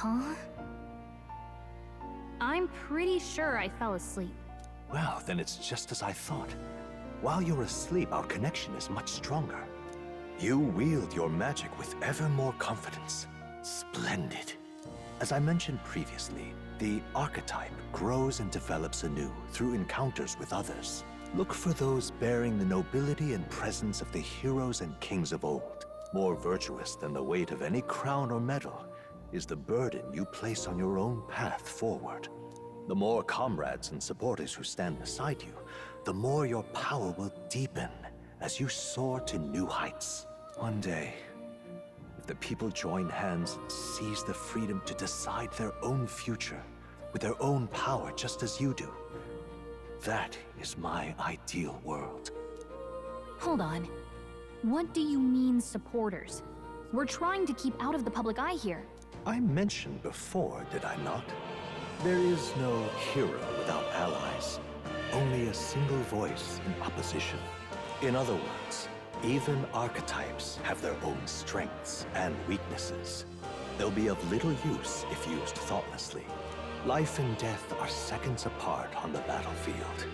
Huh? I'm pretty sure I fell asleep. Well, then it's just as I thought. While you're asleep, our connection is much stronger. You wield your magic with ever more confidence. Splendid. As I mentioned previously, the archetype grows and develops anew through encounters with others. Look for those bearing the nobility and presence of the heroes and kings of old. More virtuous than the weight of any crown or medal is the burden you place on your own path forward. The more comrades and supporters who stand beside you, the more your power will deepen as you soar to new heights. One day, if the people join hands and seize the freedom to decide their own future with their own power just as you do, that is my ideal world. Hold on. What do you mean, supporters? We're trying to keep out of the public eye here. I mentioned before, did I not? There is no hero without allies, only a single voice in opposition. In other words, even archetypes have their own strengths and weaknesses. They'll be of little use if used thoughtlessly. Life and death are seconds apart on the battlefield.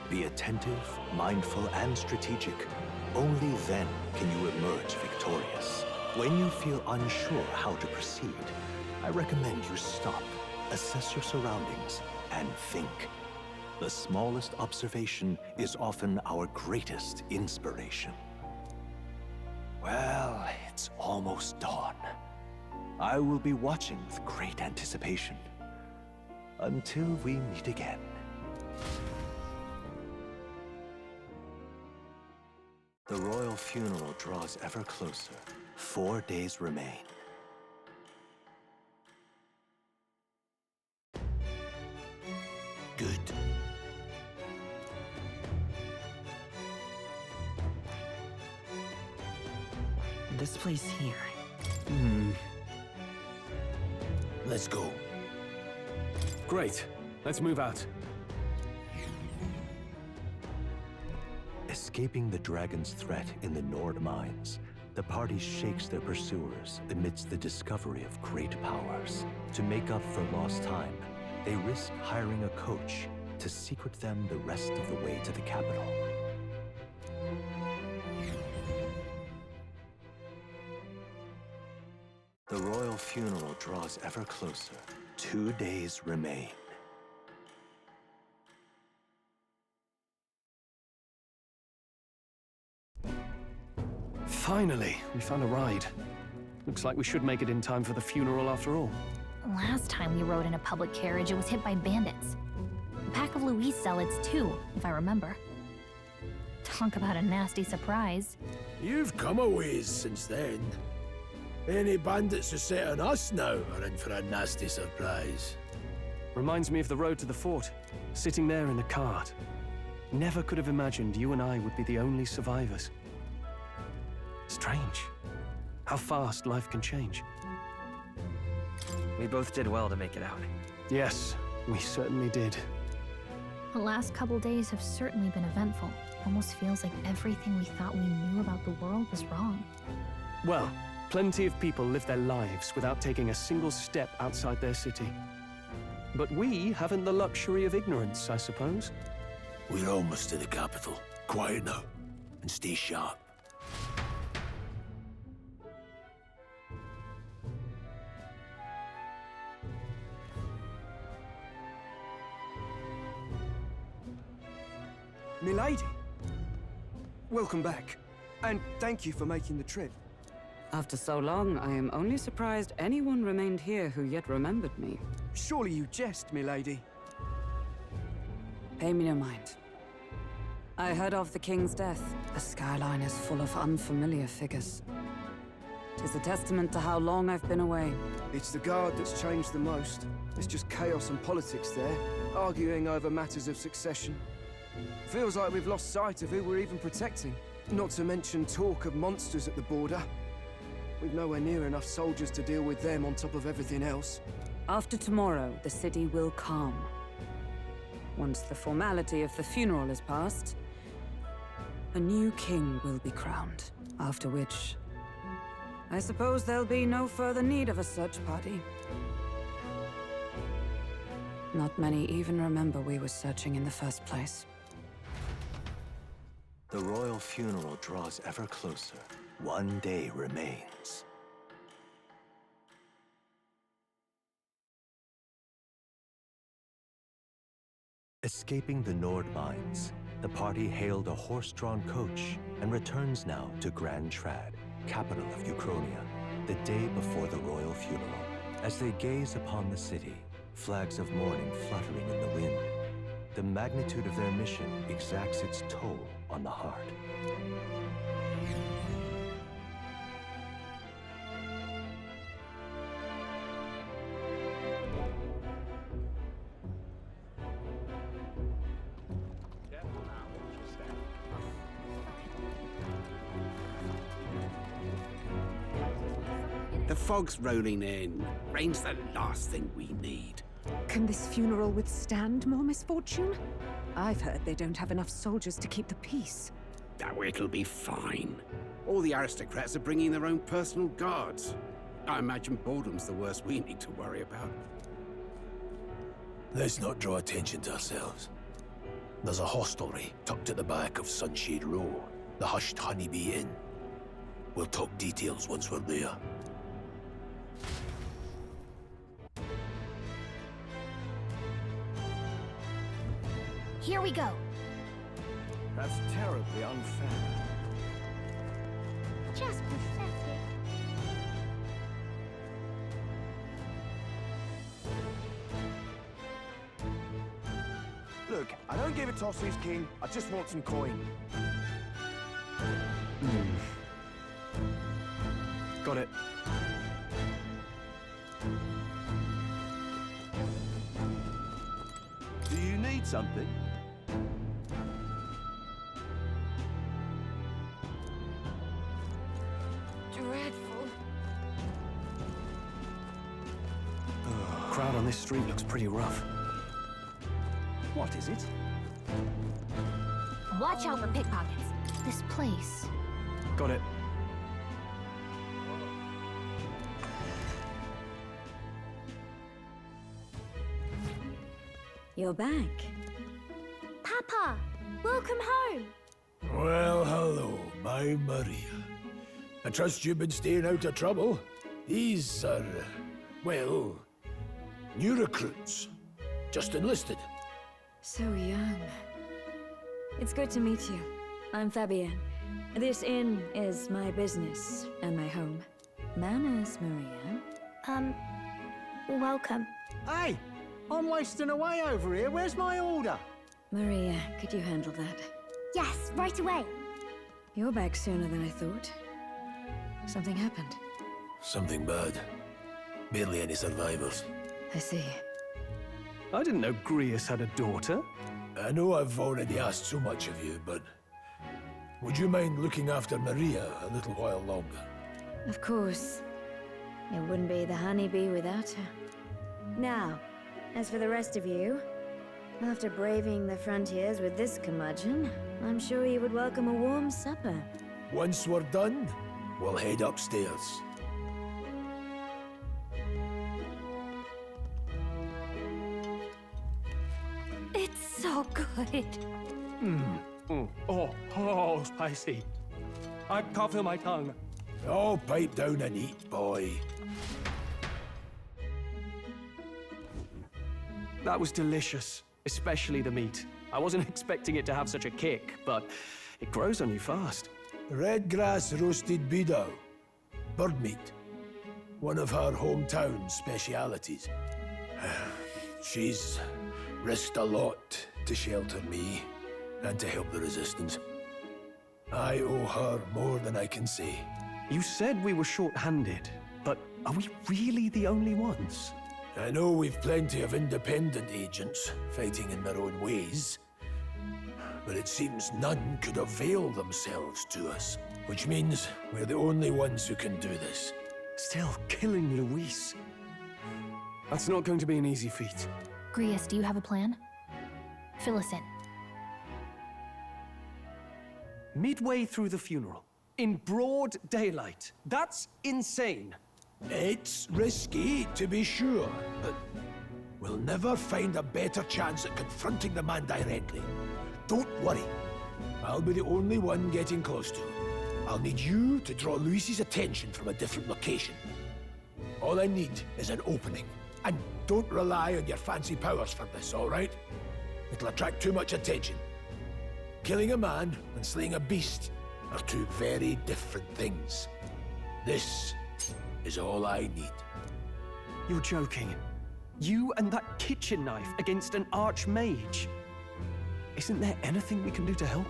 Be attentive, mindful, and strategic. Only then can you emerge victorious. When you feel unsure how to proceed, I recommend you stop, assess your surroundings, and think. The smallest observation is often our greatest inspiration. Well, it's almost dawn. I will be watching with great anticipation. Until we meet again. The royal funeral draws ever closer. 4 days remain. Good. This place here. Let's go. Great. Let's move out. Escaping the dragon's threat in the Nord mines, the party shakes their pursuers amidst the discovery of great powers. To make up for lost time, they risk hiring a coach to secret them the rest of the way to the capital. The royal funeral draws ever closer. 2 days remain. Finally, we found a ride. Looks like we should make it in time for the funeral after all. Last time we rode in a public carriage, it was hit by bandits. A pack of Louis zealots too, if I remember. Talk about a nasty surprise. You've come a ways since then. Any bandits who set on us now are in for a nasty surprise. Reminds me of the road to the fort, sitting there in the cart. Never could have imagined you and I would be the only survivors. Strange. How fast life can change. We both did well to make it out. Yes, we certainly did. The last couple days have certainly been eventful. Almost feels like everything we thought we knew about the world was wrong. Well, plenty of people live their lives without taking a single step outside their city. But we haven't the luxury of ignorance, I suppose. We're almost to the capital. Quiet now, and stay sharp. Milady, welcome back, and thank you for making the trip. After so long, I am only surprised anyone remained here who yet remembered me. Surely you jest, milady. Pay me no mind. I heard of the king's death. The skyline is full of unfamiliar figures. 'Tis a testament to how long I've been away. It's the guard that's changed the most. It's just chaos and politics there, arguing over matters of succession. Feels like we've lost sight of who we're even protecting. Not to mention talk of monsters at the border. We've nowhere near enough soldiers to deal with them on top of everything else. After tomorrow, the city will calm. Once the formality of the funeral is past, a new king will be crowned. After which, I suppose there'll be no further need of a search party. Not many even remember we were searching in the first place. The royal funeral draws ever closer. One day remains. Escaping the Nord mines, the party hailed a horse-drawn coach and returns now to Grand Trad, capital of Uchronia, the day before the royal funeral. As they gaze upon the city, flags of mourning fluttering in the wind, the magnitude of their mission exacts its toll on the heart. The fog's rolling in. Rain's the last thing we need. Can this funeral withstand more misfortune? I've heard they don't have enough soldiers to keep the peace. Oh, it'll be fine. All the aristocrats are bringing their own personal guards. I imagine boredom's the worst we need to worry about. Let's not draw attention to ourselves. There's a hostelry tucked at the back of Sunshade Row, the hushed Honeybee Inn. We'll talk details once we're there. Here we go. That's terribly unfair. Just pathetic. Look, I don't give a toss who's king. I just want some coin. Got it. Do you need something? Dreadful. Crowd on this street looks pretty rough. What is it? Watch out for pickpockets. This place. Got it. You're back. Papa, welcome home. Well, hello, my Maria. I trust you've been staying out of trouble. These are, well, new recruits. Just enlisted. So young. It's good to meet you. I'm Fabienne. This inn is my business and my home. Manners, Maria. Welcome. Hey! I'm wasting away over here. Where's my order? Maria, could you handle that? Yes, right away. You're back sooner than I thought. Something happened. Something bad. Barely any survivors. I see. I didn't know Grius had a daughter. I know I've already asked so much of you, but would you mind looking after Maria a little while longer? Of course. It wouldn't be the honeybee without her. Now, as for the rest of you, after braving the frontiers with this curmudgeon, I'm sure you would welcome a warm supper. Once we're done, we'll head upstairs. It's so good. Oh, spicy. I can't feel my tongue. Oh, pipe down and eat, boy. That was delicious, especially the meat. I wasn't expecting it to have such a kick, but it grows on you fast. Red grass roasted bidao. Bird meat. One of her hometown specialities. She's risked a lot to shelter me and to help the resistance. I owe her more than I can say. You said we were short-handed, but are we really the only ones? I know we've plenty of independent agents fighting in their own ways, but it seems none could avail themselves to us, which means we're the only ones who can do this. Still killing Luis. That's not going to be an easy feat. Grius, do you have a plan? Fill us in. Midway through the funeral, in broad daylight. That's insane. It's risky, to be sure, but we'll never find a better chance at confronting the man directly. Don't worry. I'll be the only one getting close to him. I'll need you to draw Luis's attention from a different location. All I need is an opening. And don't rely on your fancy powers for this, all right? It'll attract too much attention. Killing a man and slaying a beast are two very different things. This is all I need. You're joking. You and that kitchen knife against an archmage. Isn't there anything we can do to help?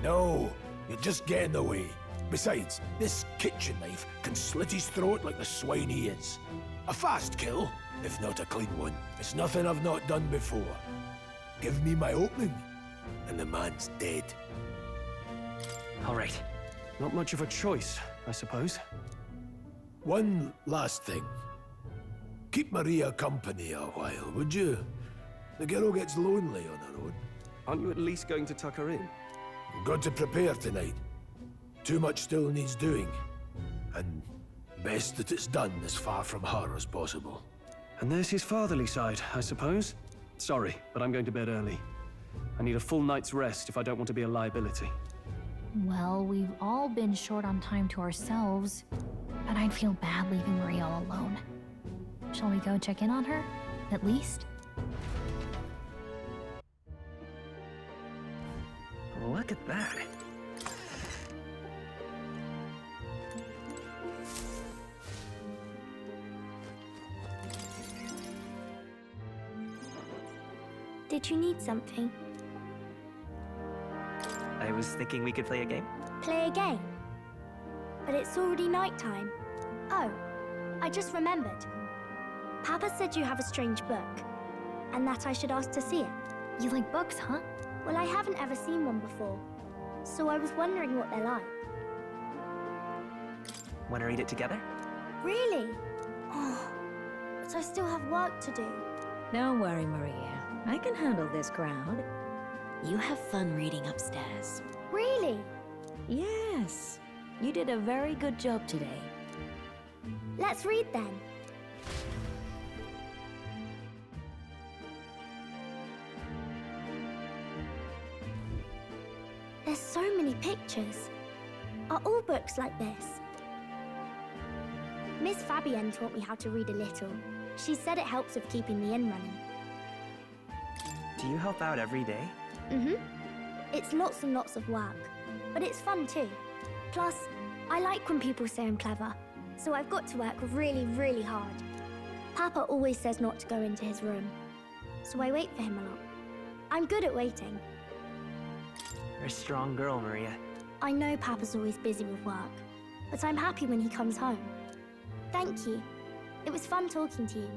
No, you're just getting in the way. Besides, this kitchen knife can slit his throat like the swine he is. A fast kill, if not a clean one. It's nothing I've not done before. Give me my opening, and the man's dead. All right. Not much of a choice, I suppose. One last thing. Keep Maria company a while, would you? The girl gets lonely on her own. Aren't you at least going to tuck her in? Got to prepare tonight. Too much still needs doing. And best that it's done as far from her as possible. And there's his fatherly side, I suppose. Sorry, but I'm going to bed early. I need a full night's rest if I don't want to be a liability. Well, we've all been short on time to ourselves, but I'd feel bad leaving Maria all alone. Shall we go check in on her, at least? Look at that. Did you need something? I was thinking we could play a game. Play a game? But it's already nighttime. Oh, I just remembered. Papa said you have a strange book, and that I should ask to see it. You like books, huh? Well, I haven't ever seen one before, so I was wondering what they're like. Want to read it together? Really? Oh, but I still have work to do. Don't worry, Maria. I can handle this crowd. You have fun reading upstairs. Really? Yes. You did a very good job today. Let's read then. There's so many pictures. Are all books like this? Miss Fabienne taught me how to read a little. She said it helps with keeping the inn running. Do you help out every day? Mm-hmm. It's lots and lots of work, but it's fun too. Plus, I like when people say I'm clever, so I've got to work really, really hard. Papa always says not to go into his room, so I wait for him a lot. I'm good at waiting. You're a strong girl, Maria. I know Papa's always busy with work, but I'm happy when he comes home. Thank you. It was fun talking to you.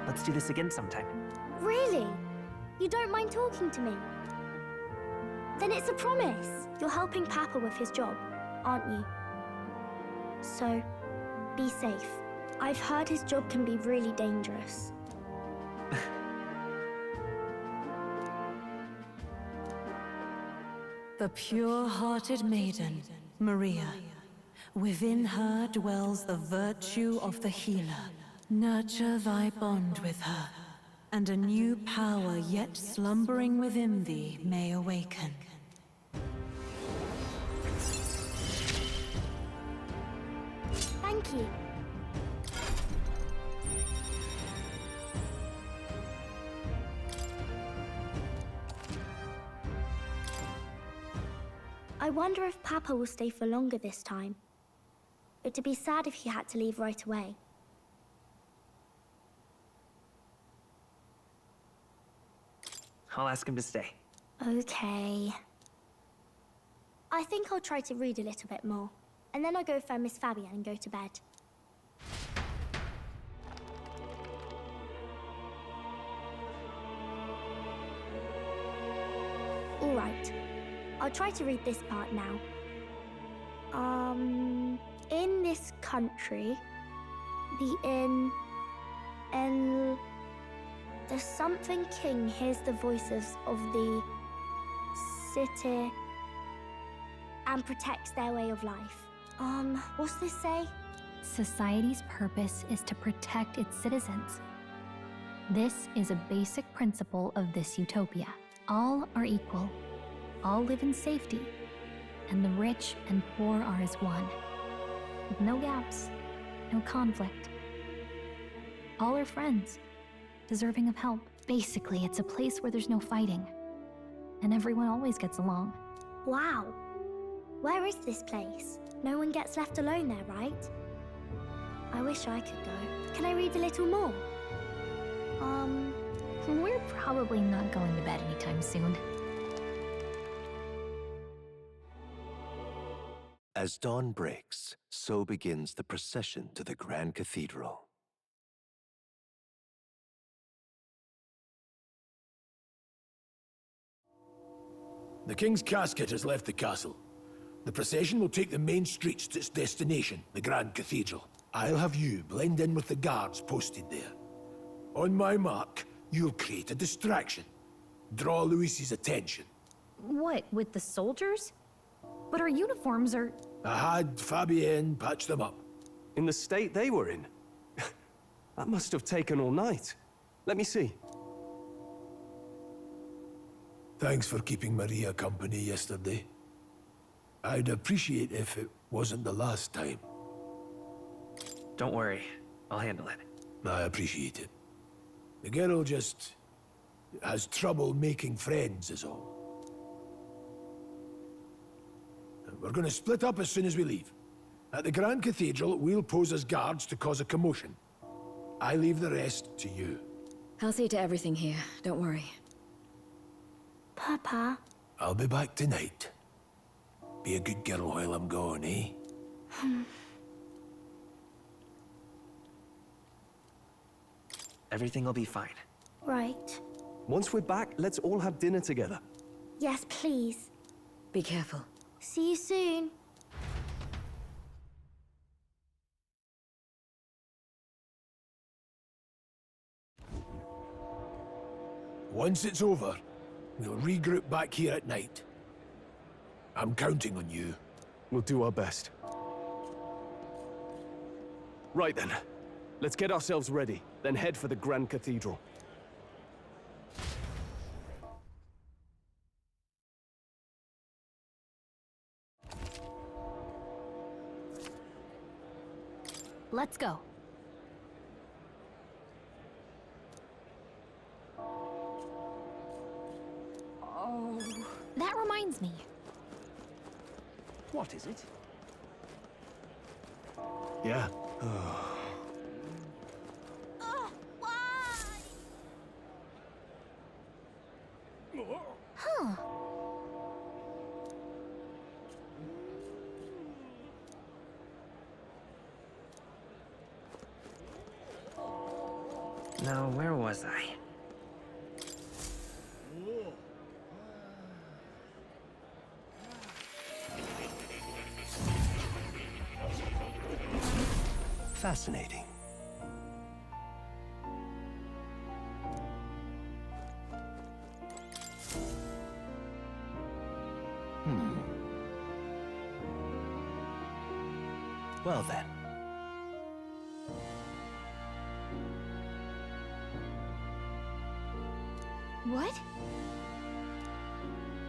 Let's do this again sometime. Really? You don't mind talking to me? Then it's a promise. You're helping Papa with his job, aren't you? So, be safe. I've heard his job can be really dangerous. The pure-hearted maiden, Maria. Within her dwells the virtue of the healer. Nurture thy bond with her, and a new power yet slumbering within thee may awaken. Thank you. I wonder if Papa will stay for longer this time. It'd be sad if he had to leave right away. I'll ask him to stay. Okay. I think I'll try to read a little bit more, and then I'll go find Miss Fabienne and go to bed. All right. I'll try to read this part now. In this country, the something king hears the voices of the city and protects their way of life. What's this say? Society's purpose is to protect its citizens. This is a basic principle of this utopia. All are equal, all live in safety, and the rich and poor are as one, with no gaps, no conflict. All are friends, deserving of help. Basically, it's a place where there's no fighting, and everyone always gets along. Wow. Where is this place? No one gets left alone there, right? I wish I could go. Can I read a little more? We're probably not going to bed anytime soon. As dawn breaks, so begins the procession to the Grand Cathedral. The King's casket has left the castle. The procession will take the main streets to its destination, the Grand Cathedral. I'll have you blend in with the guards posted there. On my mark, you'll create a distraction. Draw Luis's attention. What, with the soldiers? But our uniforms are... I had Fabienne patch them up. In the state they were in? That must have taken all night. Let me see. Thanks for keeping Maria company yesterday. I'd appreciate if it wasn't the last time. Don't worry, I'll handle it. I appreciate it. The girl just has trouble making friends is all. We're gonna split up as soon as we leave. At the Grand Cathedral, we'll pose as guards to cause a commotion. I leave the rest to you. I'll see to everything here, don't worry. Papa? I'll be back tonight. Be a good girl while I'm gone, eh? Everything will be fine. Right. Once we're back, let's all have dinner together. Yes, please. Be careful. See you soon. Once it's over, we'll regroup back here at night. I'm counting on you. We'll do our best. Right then. Let's get ourselves ready, then head for the Grand Cathedral. Let's go. Oh. That reminds me. What is it? Yeah. Huh. Now, where was I? Fascinating. Well then. What?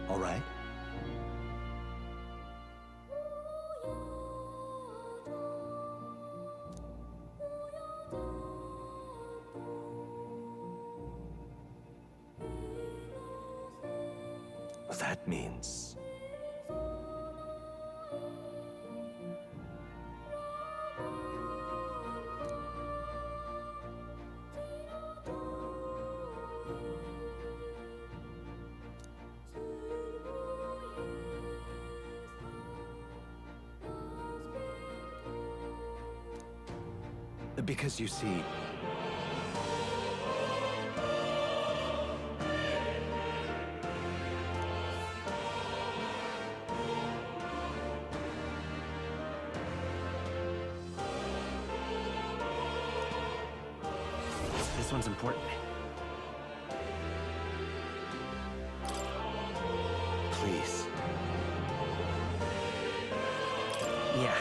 All right. That means... Because you see... This one's important. Please. Yeah.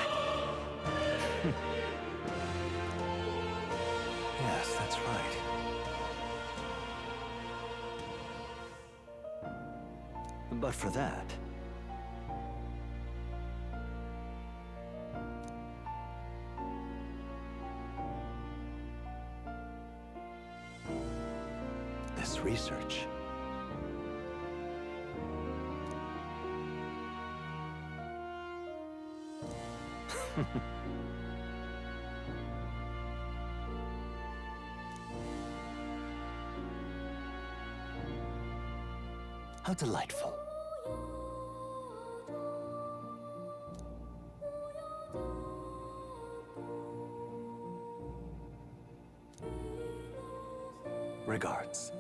That's right. But for that... this research... How delightful. Regards.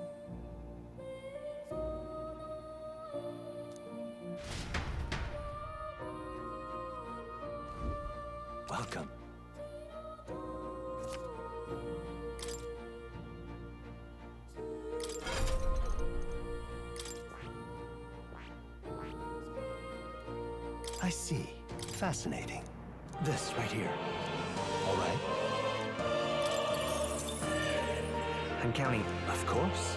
Welcome. I see. Fascinating. This right here. All right? I'm counting. Of course.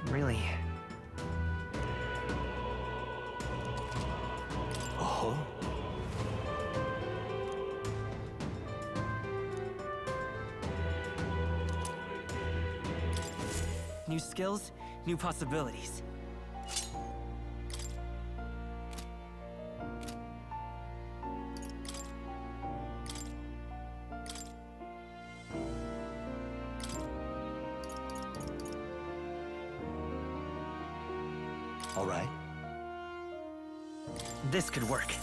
Really? Oh? New skills, new possibilities. All right. This could work.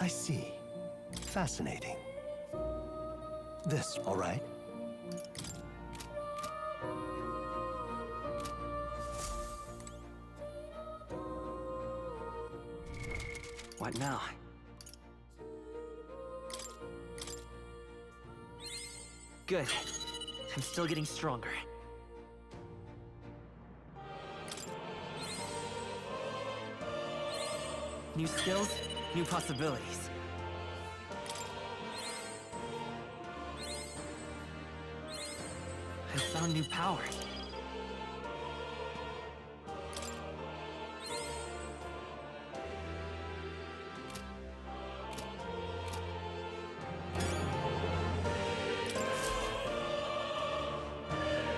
I see. Fascinating. This, all right? What now? Good. I'm still getting stronger. New skills, new possibilities. I found new power.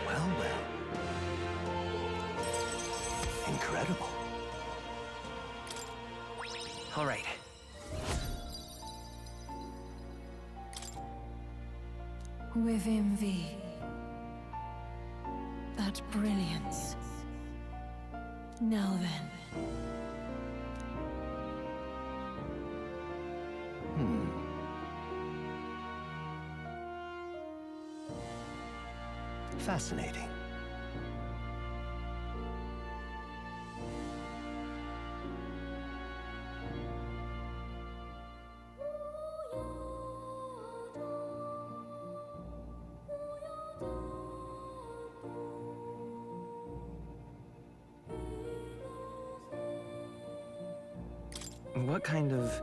Well, well. Incredible. All right. Within thee, that brilliance. Now then. Fascinating. What kind of...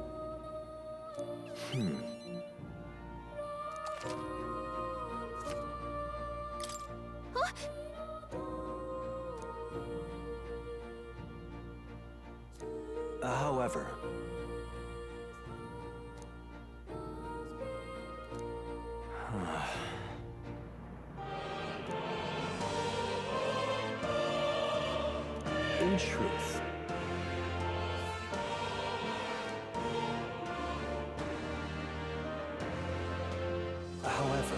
However... In truth... However...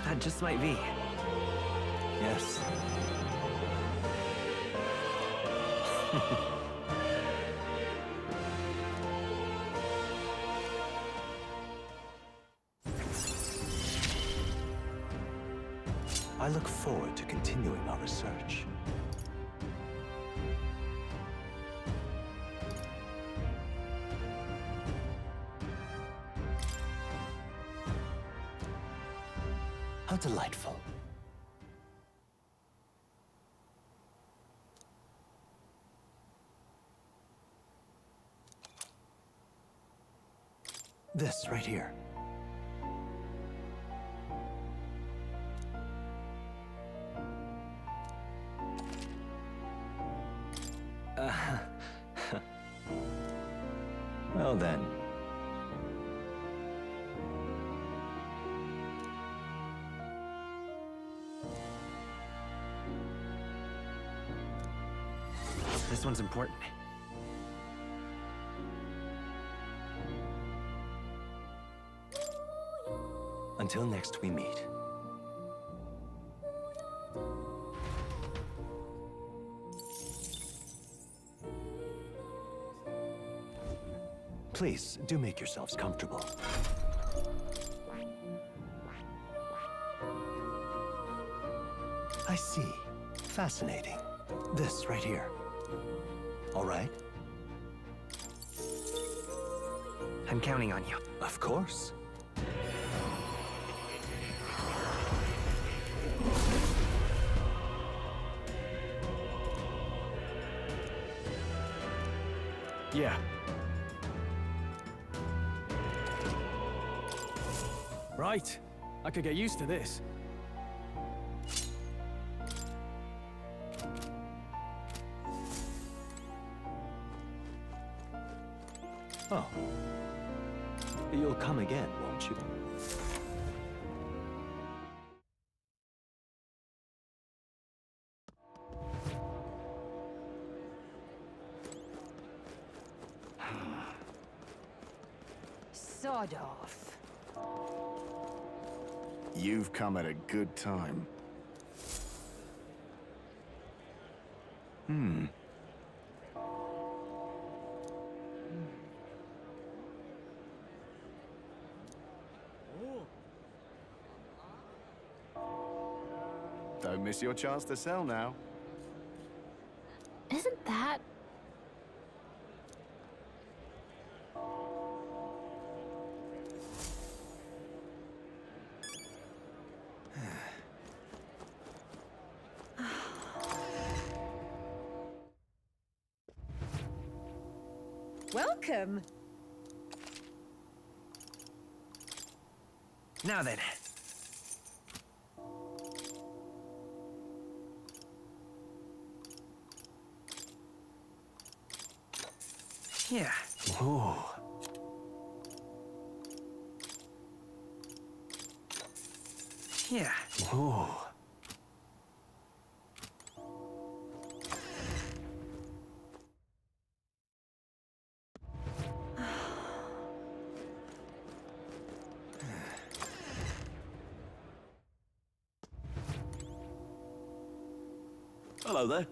That just might be. Yes. I look forward to continuing our research. How delightful. This right here. Well then. This one's important. Until next we meet. Please, do make yourselves comfortable. I see. Fascinating. This right here. All right? I'm counting on you. Of course. Yeah. Right. I could get used to this. Oh. You'll come again, won't you? Sod off. You've come at a good time. Don't miss your chance to sell now. Isn't that... Welcome. Now then. Yeah. Ooh. Yeah. Ooh. Hello there.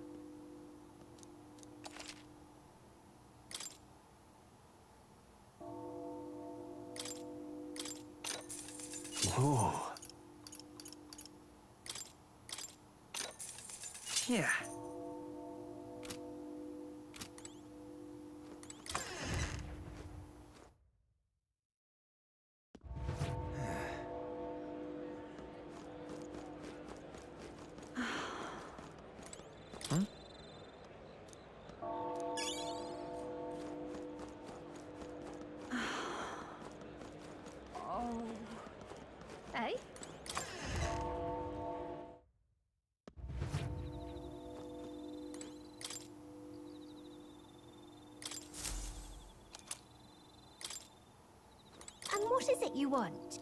Ooh. Yeah. Eh? And what is it you want?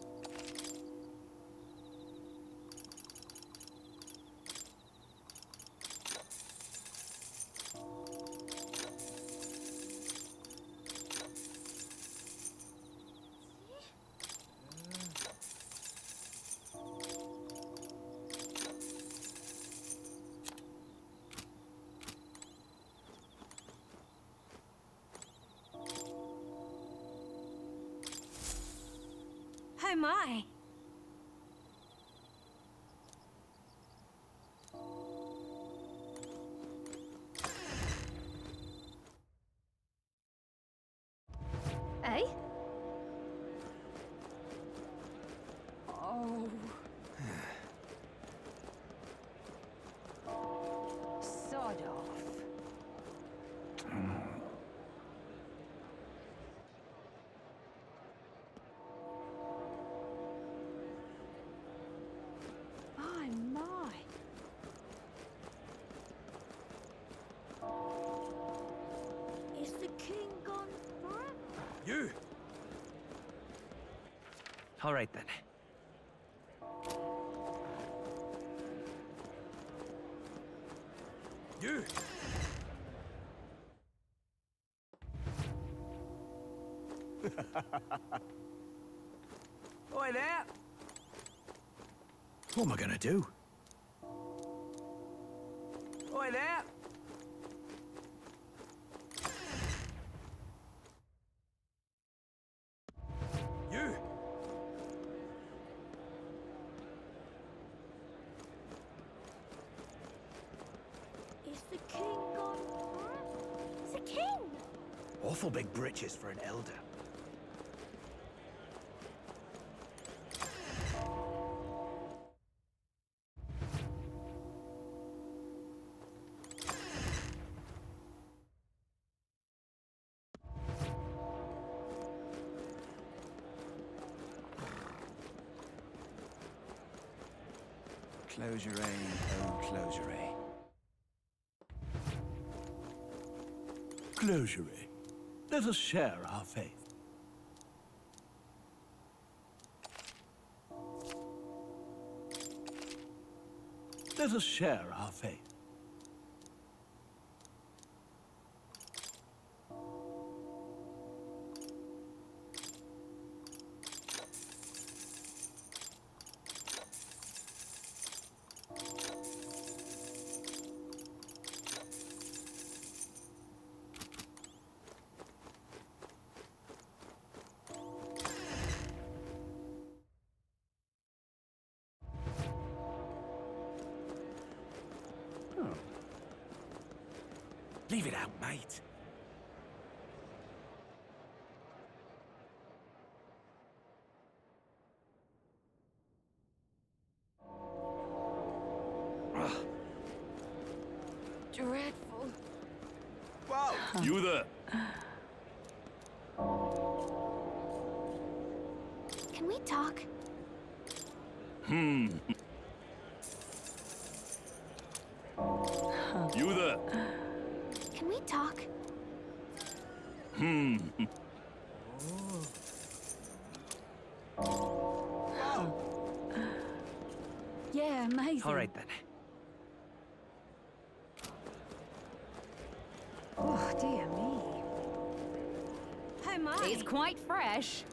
Oh my. All right then. You! Oi there! What am I gonna do? Oi there! You! Is the king gone? It's a king! Awful big britches for an elder. Closure, oh closure. Closure. Let us share our faith. Let us share our faith. Leave it out, mate. Dreadful. Wow! You there? Can we talk? You there? Can we talk? Yeah, amazing. All right then. Oh, dear me. Oh my! It's quite fresh.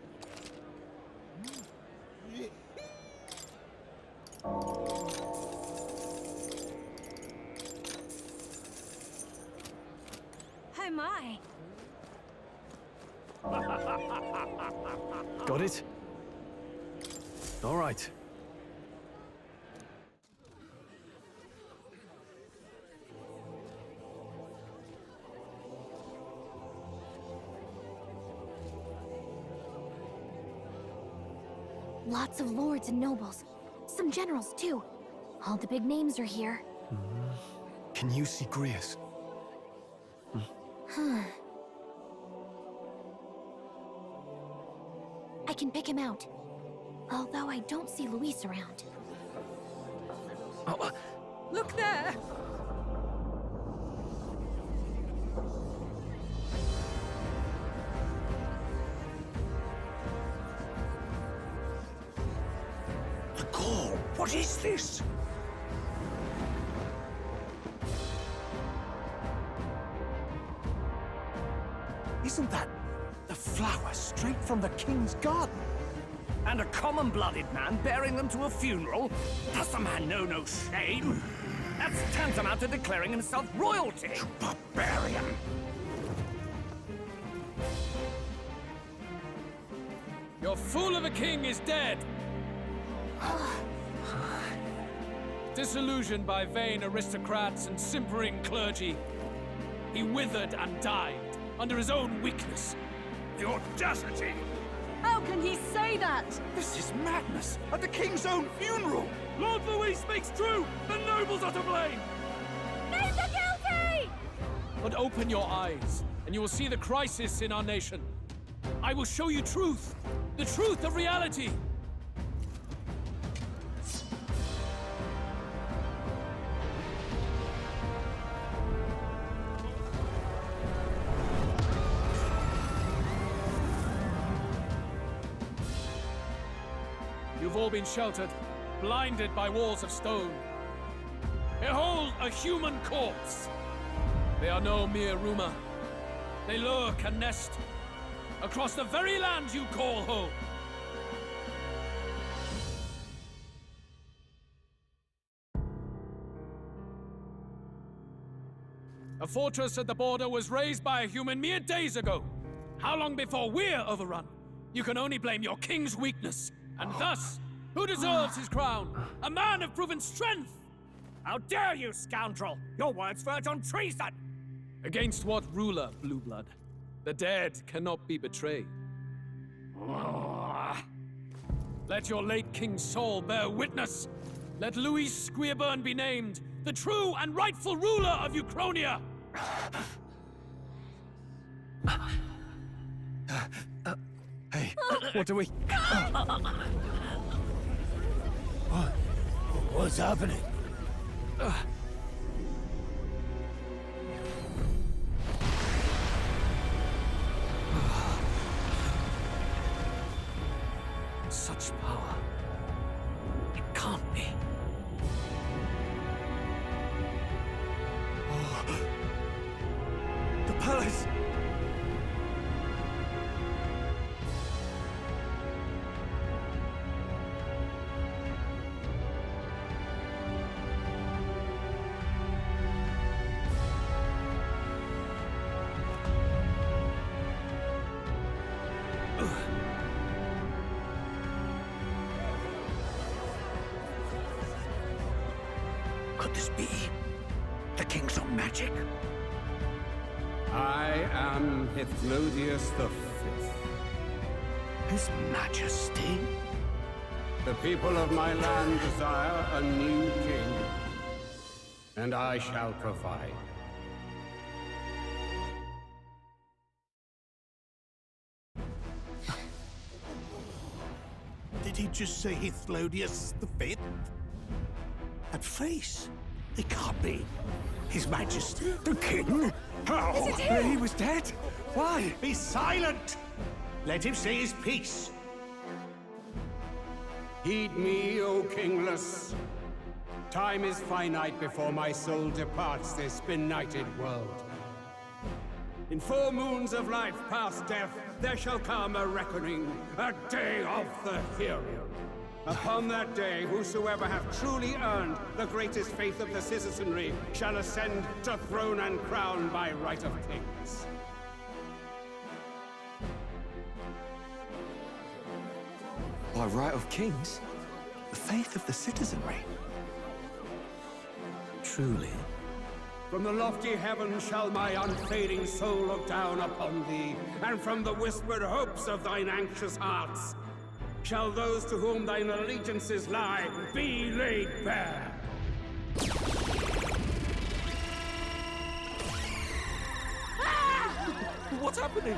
Oh my! Got it? All right. Lots of lords and nobles. Some generals, too. All the big names are here. Can you see Grius? I can pick him out. Although I don't see Luis around. Look there! The call! What is this? Isn't that the flower straight from the king's garden? And a common-blooded man bearing them to a funeral? Does the man know no shame? That's tantamount to declaring himself royalty! You barbarian! Your fool of a king is dead! Disillusioned by vain aristocrats and simpering clergy, he withered and died under his own weakness. The audacity! How can he say that? This is madness! At the king's own funeral! Lord Louis speaks true! The nobles are to blame! Names are guilty! But open your eyes, and you will see the crisis in our nation. I will show you truth! The truth of reality! You've all been sheltered, blinded by walls of stone. Behold a human corpse! They are no mere rumor. They lurk and nest across the very land you call home. A fortress at the border was raised by a human mere days ago. How long before we're overrun? You can only blame your king's weakness. And thus, who deserves his crown? A man of proven strength! How dare you, scoundrel! Your words verge on treason! Against what ruler, Blue Blood? The dead cannot be betrayed. Let your late king's soul bear witness. Let Louis Squeerburn be named the true and rightful ruler of Uchronia. Hey, what do we... What's happening? Such power. It can't be. The palace! Could this be the king's own magic? I am Hithlodius the Fifth. His Majesty? The people of my land desire a new king, and I shall provide. Did he just say Hithlodius the Fifth? That face? It can't be. His Majesty, the King? How? Is it him? He was dead? Why? Be silent! Let him say his piece. Heed me, O kingless. Time is finite before my soul departs this benighted world. In 4 moons of life past death, there shall come a reckoning, a day of the hero. Upon that day, whosoever hath truly earned the greatest faith of the citizenry shall ascend to throne and crown by right of kings. By right of kings? The faith of the citizenry? Truly? From the lofty heavens shall my unfading soul look down upon thee, and from the whispered hopes of thine anxious hearts shall those to whom thine allegiances lie be laid bare. What's happening?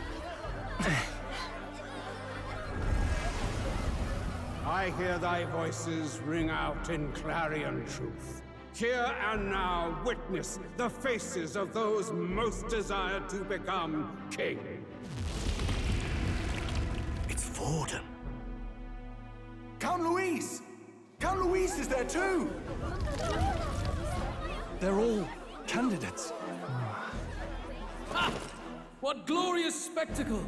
I hear thy voices ring out in clarion truth. Here and now, witness the faces of those most desired to become king. It's Forden. Count Louise! Count Louise is there too! They're all candidates. Ha! What glorious spectacle!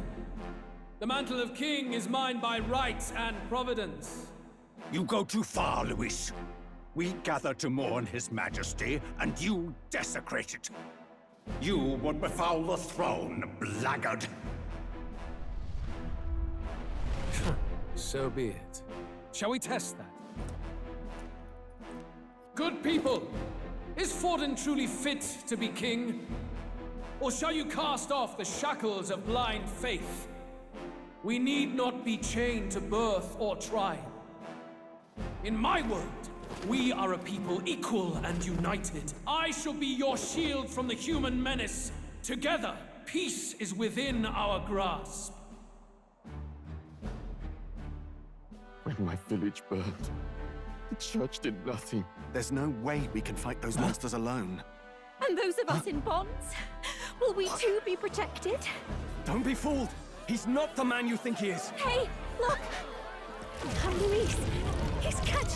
The mantle of king is mine by right and providence. You go too far, Louis. We gather to mourn his majesty, and you desecrate it. You would befoul the throne, blackguard. So be it. Shall we test that? Good people, is Forden truly fit to be king? Or shall you cast off the shackles of blind faith? We need not be chained to birth or trial. In my world, we are a people equal and united. I shall be your shield from the human menace. Together, peace is within our grasp. When my village burned, the church did nothing. There's no way we can fight those monsters alone. And those of us in bonds? Will we too be protected? Don't be fooled! He's not the man you think he is! Hey, look! Louise!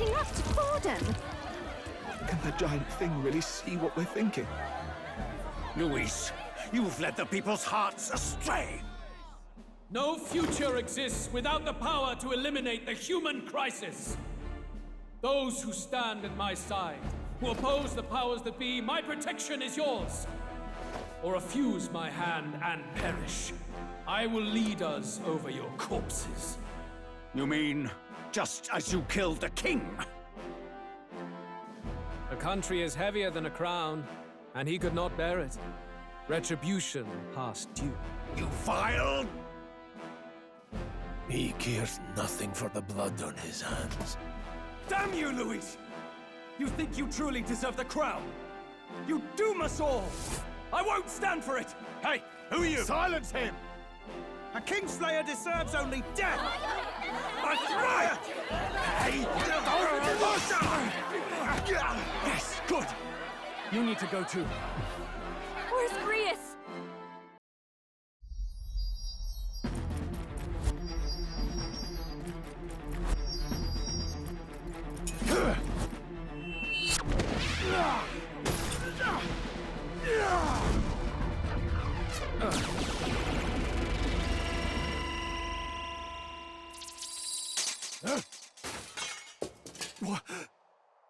catching up to Forden. Can the giant thing really see what we're thinking? Luis, you've led the people's hearts astray. No future exists without the power to eliminate the human crisis. Those who stand at my side, who oppose the powers that be, my protection is yours. Or refuse my hand and perish. I will lead us over your corpses. You mean, just as you killed the king? A country is heavier than a crown, and he could not bear it. Retribution past due. You vile... He cares nothing for the blood on his hands. Damn you, Luis! You think you truly deserve the crown? You doom us all! I won't stand for it! Hey, who are you? Silence him! A Kingslayer deserves only death! A riot! Hey, yes, good! You need to go too. Where's Grius?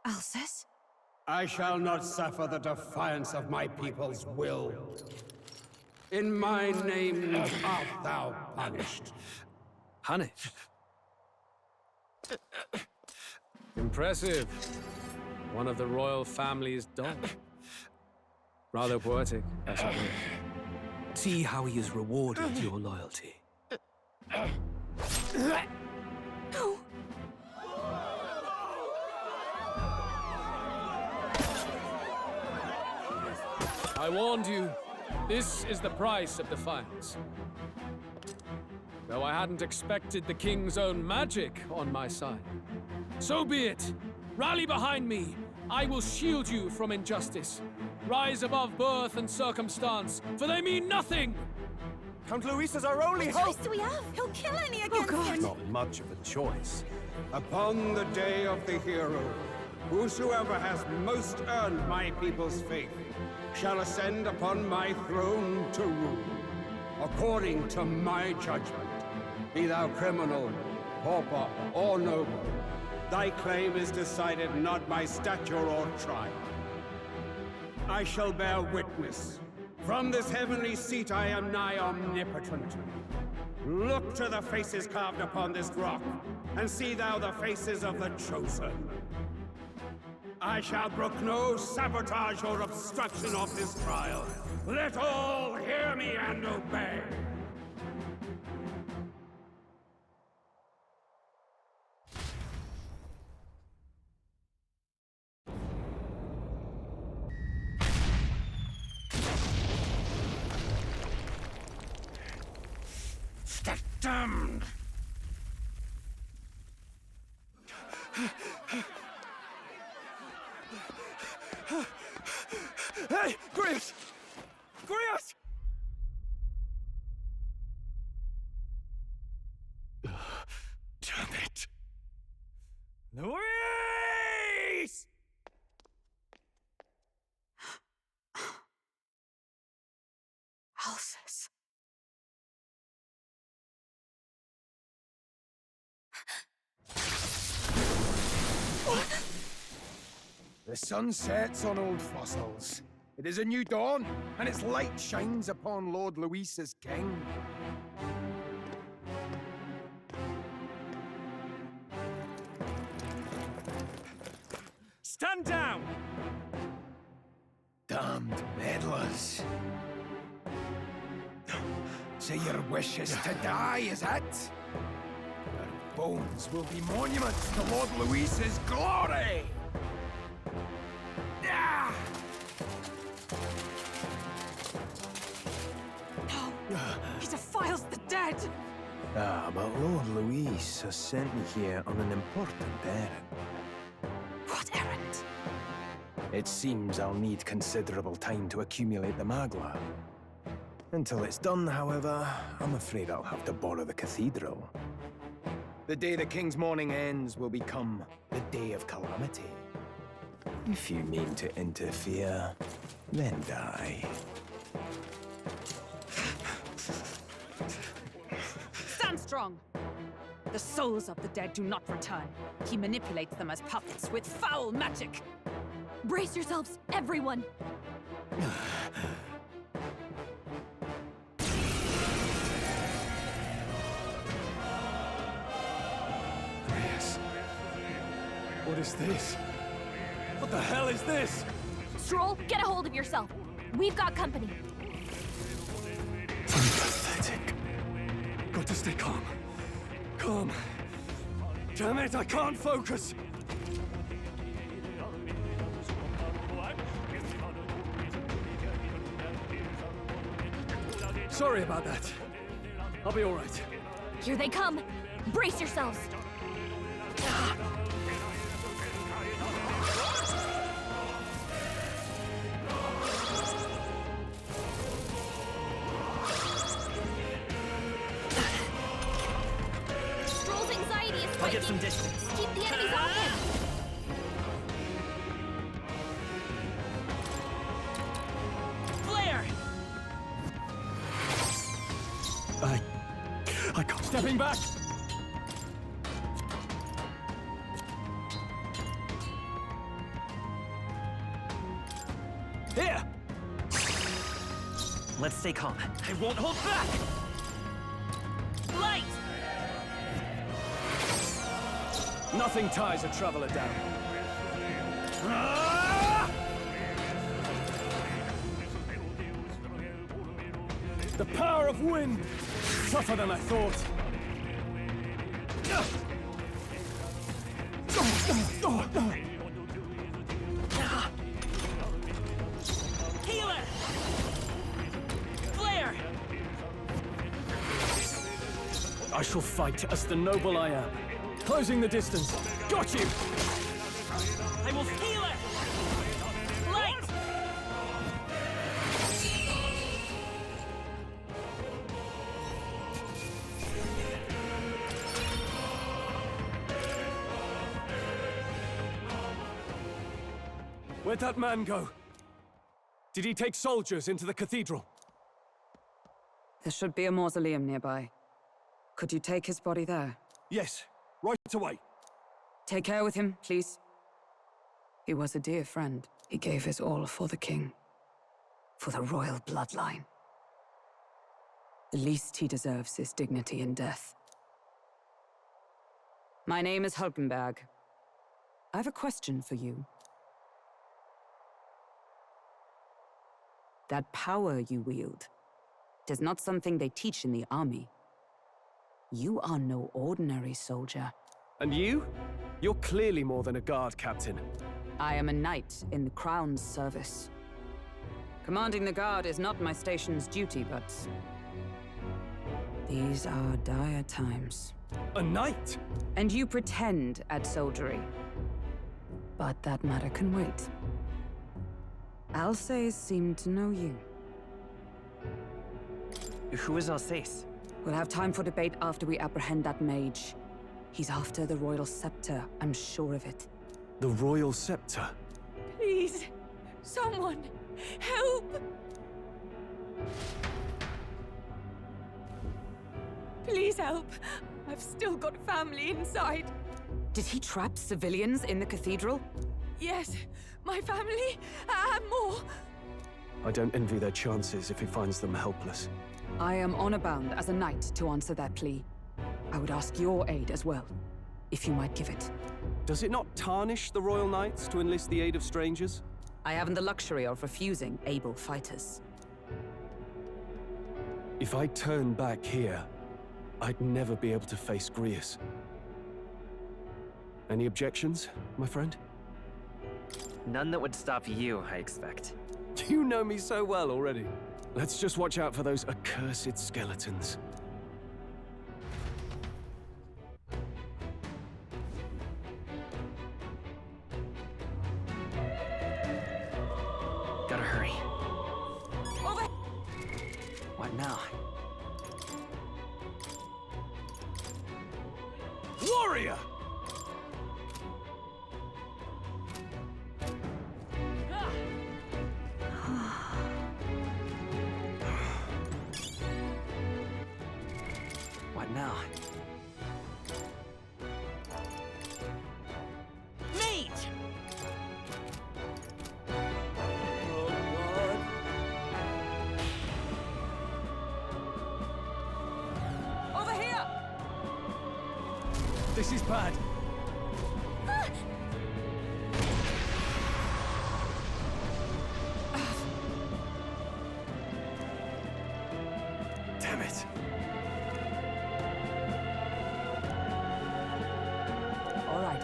Alcest? I shall not suffer the defiance of my people's will. In my name art thou punished. Punished? Impressive. One of the royal family's dog. Rather poetic, I suppose. See how he has rewarded your loyalty. No. I warned you. This is the price of defiance. Though I hadn't expected the king's own magic on my side. So be it. Rally behind me. I will shield you from injustice. Rise above birth and circumstance, for they mean nothing! Count Luis is our only What hope! choice do we have? He'll kill any against him! Not much of a choice. Upon the day of the hero, whosoever has most earned my people's faith shall ascend upon my throne to rule, according to my judgment. Be thou criminal, pauper, or noble, thy claim is decided not by stature or tribe. I shall bear witness. From this heavenly seat I am nigh omnipotent. Look to the faces carved upon this rock, and see thou the faces of the chosen. I shall brook no sabotage or obstruction of this trial. Let all hear me and obey. The damned! Hey, Grius! Grius! Damn it. Luis! Alcest. The sun sets on old fossils. It is a new dawn, and its light shines upon Lord Luis as king. Stand down! Damned meddlers. So your wish is to die, is it? Your bones will be monuments to Lord Luis's glory! No! He defiles the dead! But Lord Luis has sent me here on an important errand. What errand? It seems I'll need considerable time to accumulate the Magla. Until it's done, however, I'm afraid I'll have to borrow the cathedral. The day the king's mourning ends will become the day of calamity. If you mean to interfere, then die. Stand strong! The souls of the dead do not return. He manipulates them as puppets with foul magic. Brace yourselves, everyone! What is this? What the hell is this? Stroll, get a hold of yourself. We've got company. I'm pathetic. Got to stay calm. Calm. Damn it, I can't focus. Sorry about that. I'll be all right. Here they come. Brace yourselves. Stroll's anxiety is spiking. I'll get some distance. Keep the enemies off him. Flare! I can't. Stepping back! Here! Let's stay calm. I won't hold back! Light! Nothing ties a traveler down. The power of wind! Tougher than I thought. Healer! Flare! I shall fight as the noble I am. Closing the distance. Got you! I will heal it! Light! Where'd that man go? Did he take soldiers into the cathedral? There should be a mausoleum nearby. Could you take his body there? Yes, right away. Take care with him, please. He was a dear friend. He gave his all for the king. For the royal bloodline. The least he deserves is dignity in death. My name is Hulkenberg. I have a question for you. That power you wield, it is not something they teach in the army. You are no ordinary soldier. And you? You're clearly more than a guard captain. I am a knight in the Crown's service. Commanding the guard is not my station's duty, but... these are dire times. A knight? And you pretend at soldiery. But that matter can wait. Alsace seemed to know you. Who is Alsace? We'll have time for debate after we apprehend that mage. He's after the royal scepter, I'm sure of it. The royal scepter? Please, someone, help! Please help. I've still got family inside. Did he trap civilians in the cathedral? Yes, my family, and more. I don't envy their chances if he finds them helpless. I am honor-bound as a knight to answer that plea. I would ask your aid as well, if you might give it. Does it not tarnish the Royal Knights to enlist the aid of strangers? I haven't the luxury of refusing able fighters. If I turn back here, I'd never be able to face Grius. Any objections, my friend? None that would stop you, I expect. You know me so well already. Let's just watch out for those accursed skeletons. Gotta hurry. Over! What now? warrior! What now? Meat! Over here! This is bad. Damn it. All right.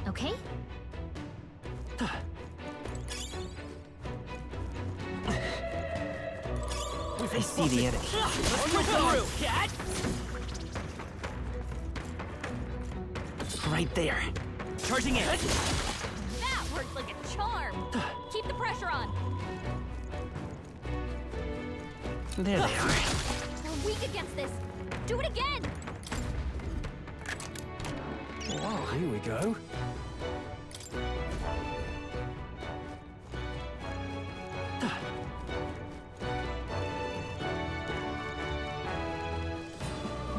Okay? I see the enemy. Cat! Right there. Charging in! That worked like a charm! Keep the pressure on! There they are. We're weak against this! Do it again! Wow, here we go.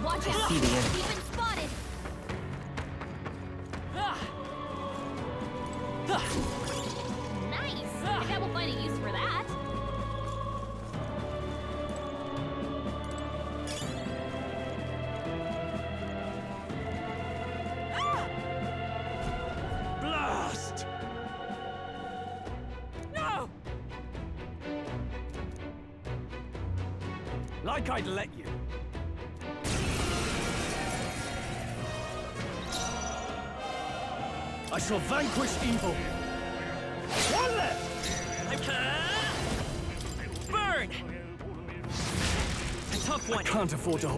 Watch I out! see the enemy. We've been spotted! Nice! I bet we'll find a use for that. Blast! No! Like I'd let you. I shall vanquish evil. One left! Burn! A tough one. I can't afford to...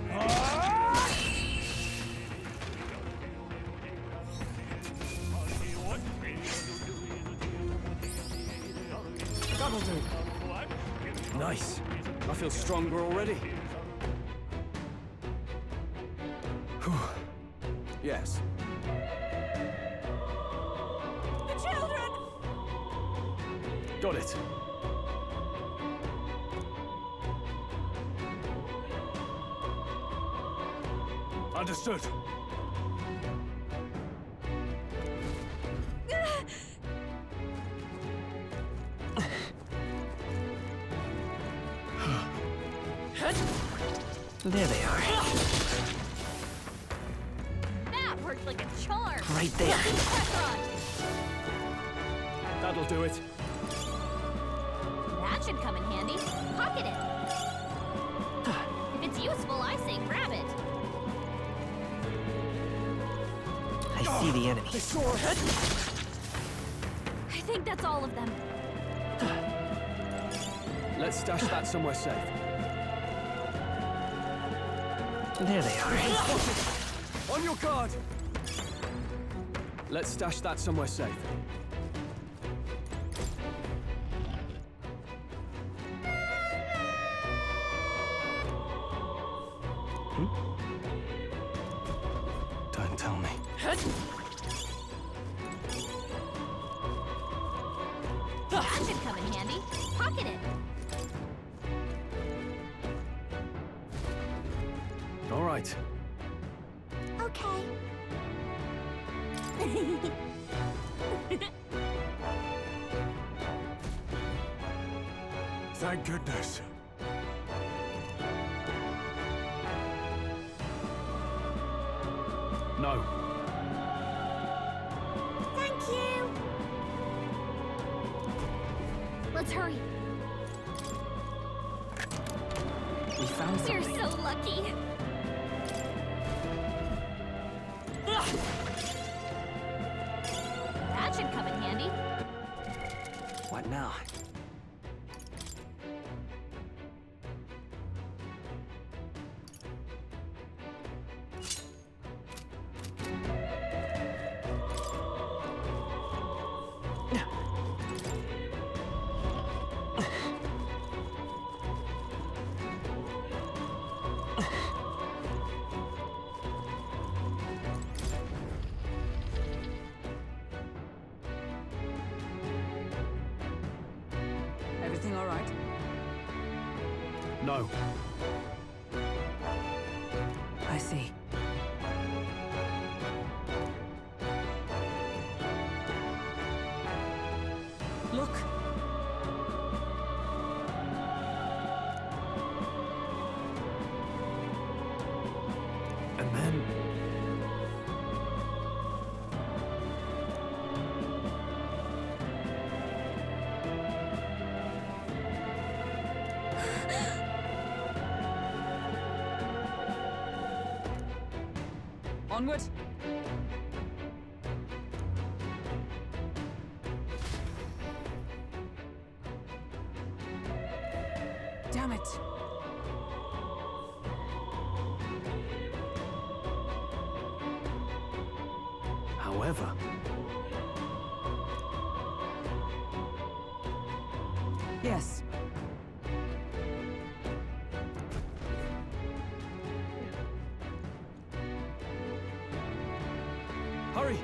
That'll do. Nice. I feel stronger already. Whew. Yes. The children! Got it. Understood. There they are. That worked like a charm! Right there. Keep the pressure on! That'll do it. That should come in handy. Pocket it! If it's useful, I say grab it. I see the enemy. I think that's all of them. Let's stash that somewhere safe. There they are. On your guard! Let's stash that somewhere safe. Don't tell me. That should come in handy. Pocket it. All right. Okay. Thank goodness. No. Thank you. Let's hurry. We found We're something. so lucky. That should come in handy. What now? Everything all right? No. I see. Look. And then... Onward. Damn it. However... Yes. Hurry!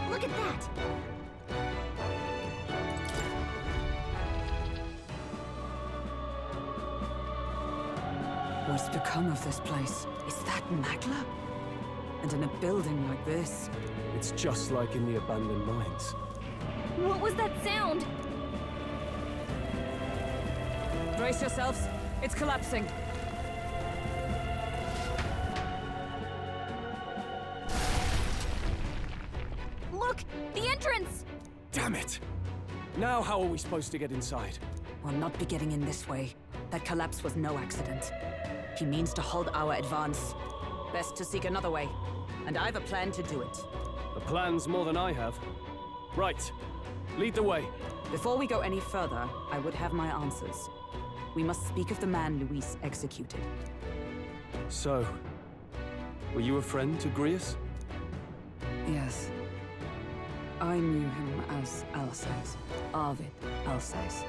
Look at that! What's become of this place? Is that Magla? And in a building like this? It's just like in the abandoned mines. What was that sound? Brace yourselves. It's collapsing. Look! The entrance! Damn it! Now how are we supposed to get inside? We'll not be getting in this way. That collapse was no accident. He means to halt our advance. Best to seek another way. And I've a plan to do it. A plan's more than I have. Right. Lead the way. Before we go any further, I would have my answers. We must speak of the man Luis executed. So, were you a friend to Grius? Yes. I knew him as Alsace, Arvid Alsace.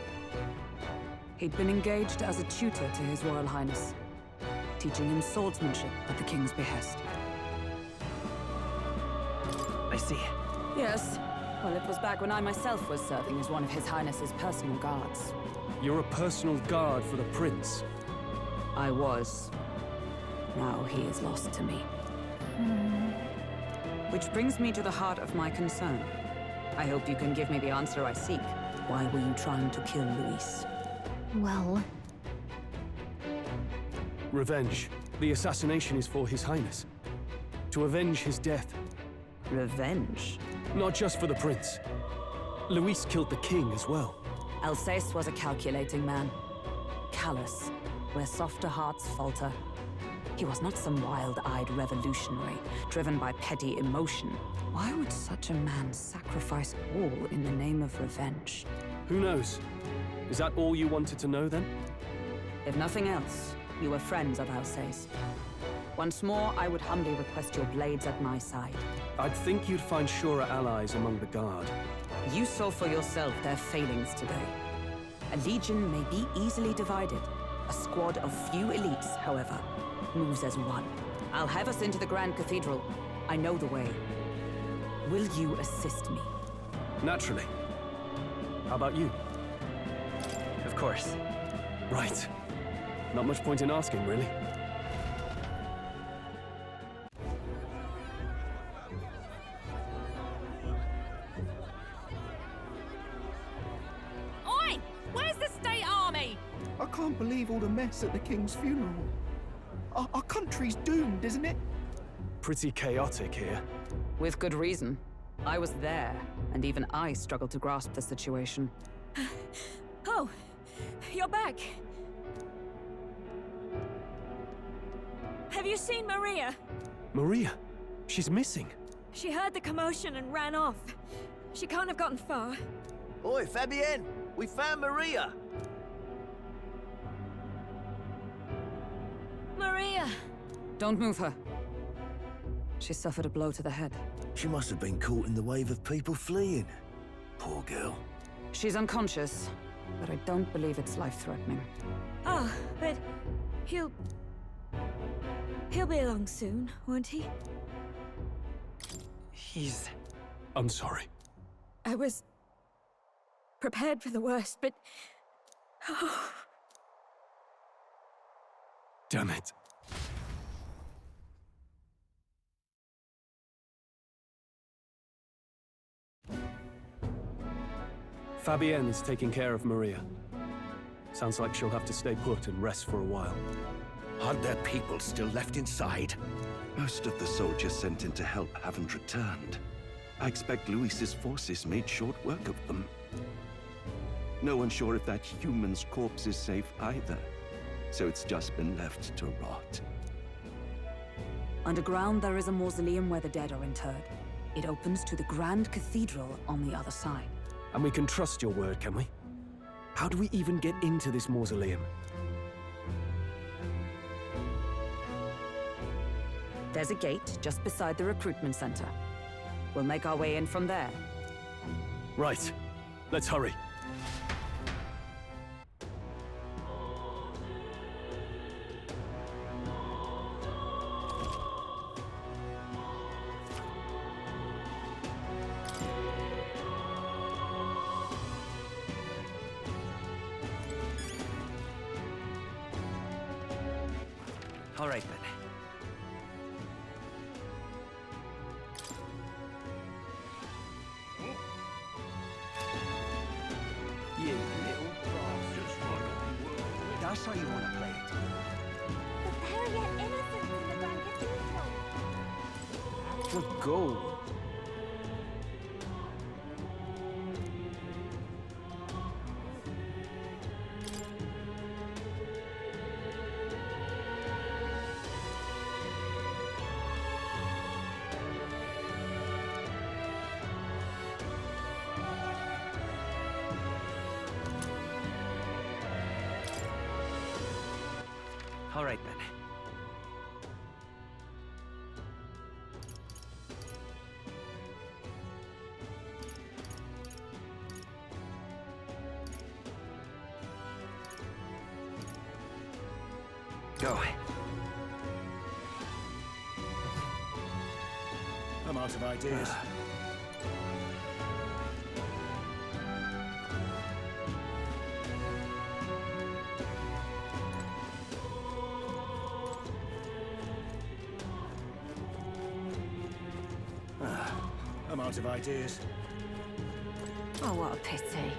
He'd been engaged as a tutor to His Royal Highness, teaching him swordsmanship at the King's behest. I see. Yes. Well, it was back when I myself was serving as one of His Highness's personal guards. You're a personal guard for the Prince. I was. Now he is lost to me. Which brings me to the heart of my concern. I hope you can give me the answer I seek. Why were you trying to kill Luis? Well... Revenge. The assassination is for His Highness. To avenge his death. Revenge? Not just for the Prince. Luis killed the King as well. Alsace was a calculating man. Callous, where softer hearts falter. He was not some wild-eyed revolutionary, driven by petty emotion. Why would such a man sacrifice all in the name of revenge? Who knows? Is that all you wanted to know, then? If nothing else, you were friends of Alsace. Once more, I would humbly request your blades at my side. I'd think you'd find surer allies among the Guard. You saw for yourself their failings today. A legion may be easily divided. A squad of few elites, however, moves as one. I'll have us into the Grand Cathedral. I know the way. Will you assist me? Naturally. How about you? Of course. Right. Not much point in asking, really. Oi! Where's the state army? I can't believe all the mess at the King's funeral. Our country's doomed, isn't it? Pretty chaotic here. With good reason. I was there, and even I struggled to grasp the situation. Oh, you're back. Have you seen Maria? Maria? She's missing. She heard the commotion and ran off. She can't have gotten far. Oi, Fabienne! We found Maria! Maria! Don't move her. She suffered a blow to the head. She must have been caught in the wave of people fleeing. Poor girl. She's unconscious, but I don't believe it's life-threatening. Oh, but he'll be along soon, won't he? He's... I'm sorry. I was prepared for the worst, but... Oh. Damn it. Fabienne is taking care of Maria. Sounds like she'll have to stay put and rest for a while. Aren't there people still left inside? Most of the soldiers sent in to help haven't returned. I expect Luis's forces made short work of them. No one's sure if that human's corpse is safe either, so it's just been left to rot. Underground, there is a mausoleum where the dead are interred. It opens to the Grand Cathedral on the other side. And we can trust your word, can we? How do we even get into this mausoleum? There's a gate just beside the recruitment center. We'll make our way in from there. Right. Let's hurry. All right, then. You little bastards. That's how you want to play it. But there are yet innocents in the Grand Cathedral. The goal. All right, then. Go. I'm out of ideas. I'm out of ideas. Oh, what a pity.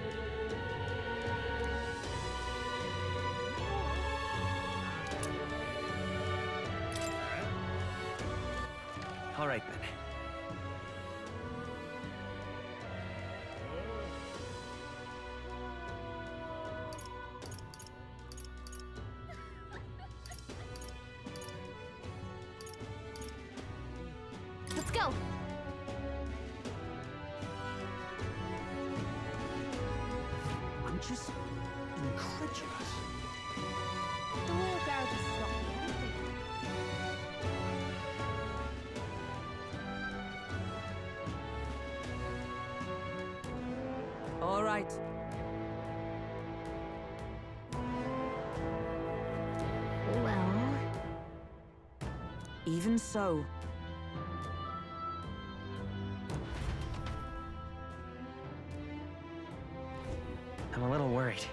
All right, then. Let's go. I'm just incredulous. The Royal Garrison is not here. All right. Well... Even so. I'm a little worried.